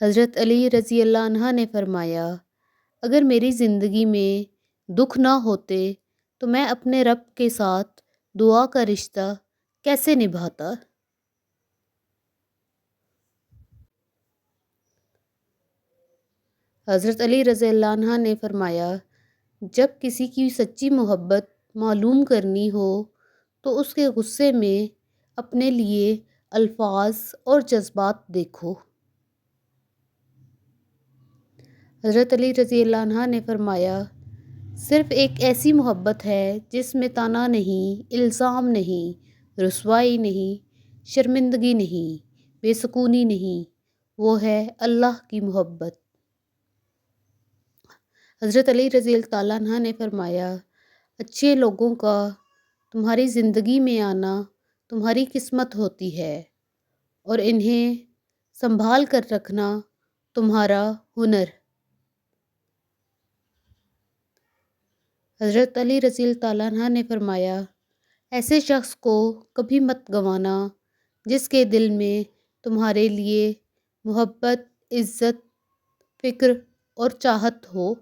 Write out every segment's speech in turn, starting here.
حضرت علی رضی اللہ عنہ نے فرمایا، اگر میری زندگی میں دکھ نہ ہوتے تو میں اپنے رب کے ساتھ دعا کا رشتہ کیسے نبھاتا؟ حضرت علی رضی اللہ عنہ نے فرمایا، جب کسی کی سچی محبت معلوم کرنی ہو تو اس کے غصے میں اپنے لیے الفاظ اور جذبات دیکھو۔ حضرت علی رضی اللہ عنہ نے فرمایا، صرف ایک ایسی محبت ہے جس میں طعنہ نہیں، الزام نہیں، رسوائی نہیں، شرمندگی نہیں، بے سکونی نہیں، وہ ہے اللہ کی محبت۔ حضرت علی رضی اللہ عنہ نے فرمایا، اچھے لوگوں کا تمہاری زندگی میں آنا تمہاری قسمت ہوتی ہے اور انہیں سنبھال کر رکھنا تمہارا ہنر۔ حضرت علی رضی اللہ عنہ نے فرمایا، ایسے شخص کو کبھی مت گنوانا جس کے دل میں تمہارے لیے محبت، عزت، فکر اور چاہت ہو۔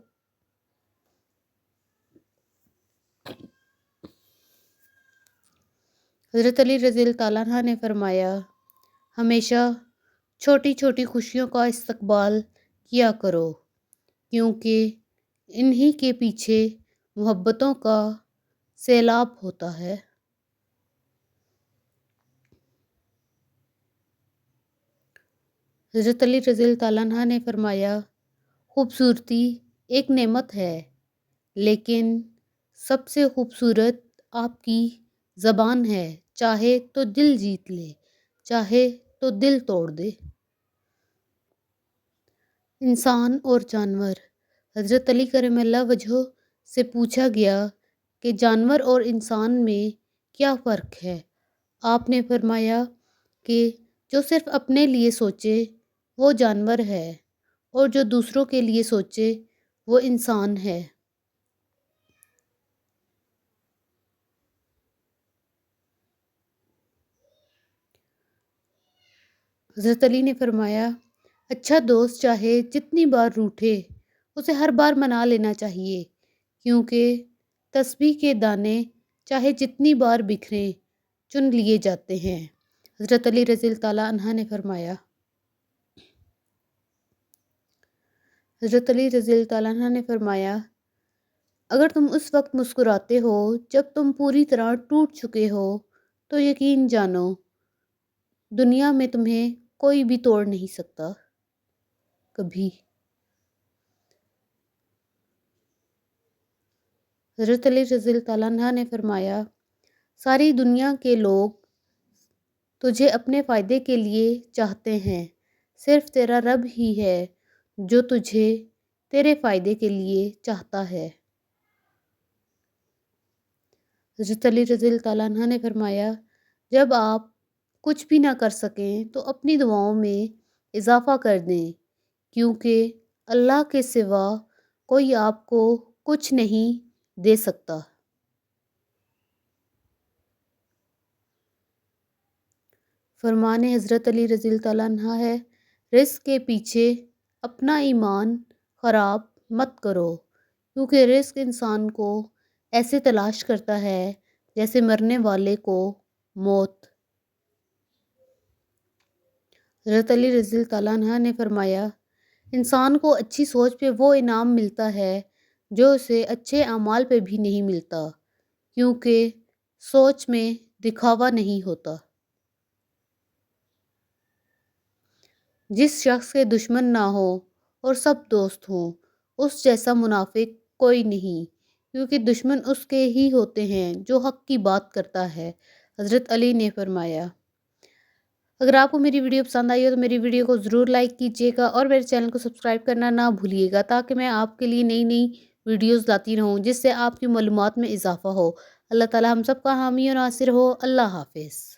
حضرت علی رضی اللہ عنہ نے فرمایا، ہمیشہ چھوٹی چھوٹی خوشیوں کا استقبال کیا کرو کیونکہ انہی کے پیچھے محبتوں کا سیلاب ہوتا ہے۔ حضرت علی رضی اللہ عنہ نے فرمایا، خوبصورتی ایک نعمت ہے لیکن سب سے خوبصورت آپ کی زبان ہے، چاہے تو دل جیت لے، چاہے تو دل توڑ دے۔ انسان اور جانور۔ حضرت علی کرم اللہ وجہہ سے پوچھا گیا کہ جانور اور انسان میں کیا فرق ہے؟ آپ نے فرمایا کہ جو صرف اپنے لیے سوچے وہ جانور ہے اور جو دوسروں کے لیے سوچے وہ انسان ہے۔ حضرت علی نے فرمایا، اچھا دوست چاہے جتنی بار روٹھے اسے ہر بار منا لینا چاہیے کیونکہ تسبیح کے دانے چاہے جتنی بار بکھریں چن لیے جاتے ہیں۔ حضرت علی رضی اللہ عنہ نے فرمایا، حضرت علی رضی اللہ عنہ نے فرمایا، اگر تم اس وقت مسکراتے ہو جب تم پوری طرح ٹوٹ چکے ہو تو یقین جانو دنیا میں تمہیں کوئی بھی توڑ نہیں سکتا کبھی۔ حضرت علی رضی اللہ عنہ نے فرمایا، ساری دنیا کے لوگ تجھے اپنے فائدے کے لیے چاہتے ہیں، صرف تیرا رب ہی ہے جو تجھے تیرے فائدے کے لیے چاہتا ہے۔ حضرت علی رضی اللہ عنہ نے فرمایا، جب آپ کچھ بھی نہ کر سکیں تو اپنی دعاؤں میں اضافہ کر دیں کیونکہ اللہ کے سوا کوئی آپ کو کچھ نہیں دے سکتا۔ فرمان حضرت علی رضی اللہ عنہ ہے، رزق کے پیچھے اپنا ایمان خراب مت کرو کیونکہ رزق انسان کو ایسے تلاش کرتا ہے جیسے مرنے والے کو موت۔ حضرت علی رضی اللہ عنہ نے فرمایا، انسان کو اچھی سوچ پہ وہ انعام ملتا ہے جو اسے اچھے اعمال پہ بھی نہیں ملتا کیونکہ سوچ میں دکھاوا نہیں ہوتا۔ جس شخص کے دشمن نہ ہو اور سب دوست ہوں اس جیسا منافق کوئی نہیں کیونکہ دشمن اس کے ہی ہوتے ہیں جو حق کی بات کرتا ہے۔ حضرت علی نے فرمایا، اگر آپ کو میری ویڈیو پسند آئی ہو تو میری ویڈیو کو ضرور لائک کیجیے گا اور میرے چینل کو سبسکرائب کرنا نہ بھولیے گا تاکہ میں آپ کے لیے نئی نئی ویڈیوز لاتی رہوں جس سے آپ کی معلومات میں اضافہ ہو۔ اللہ تعالی ہم سب کا حامی اور ناصر ہو۔ اللہ حافظ۔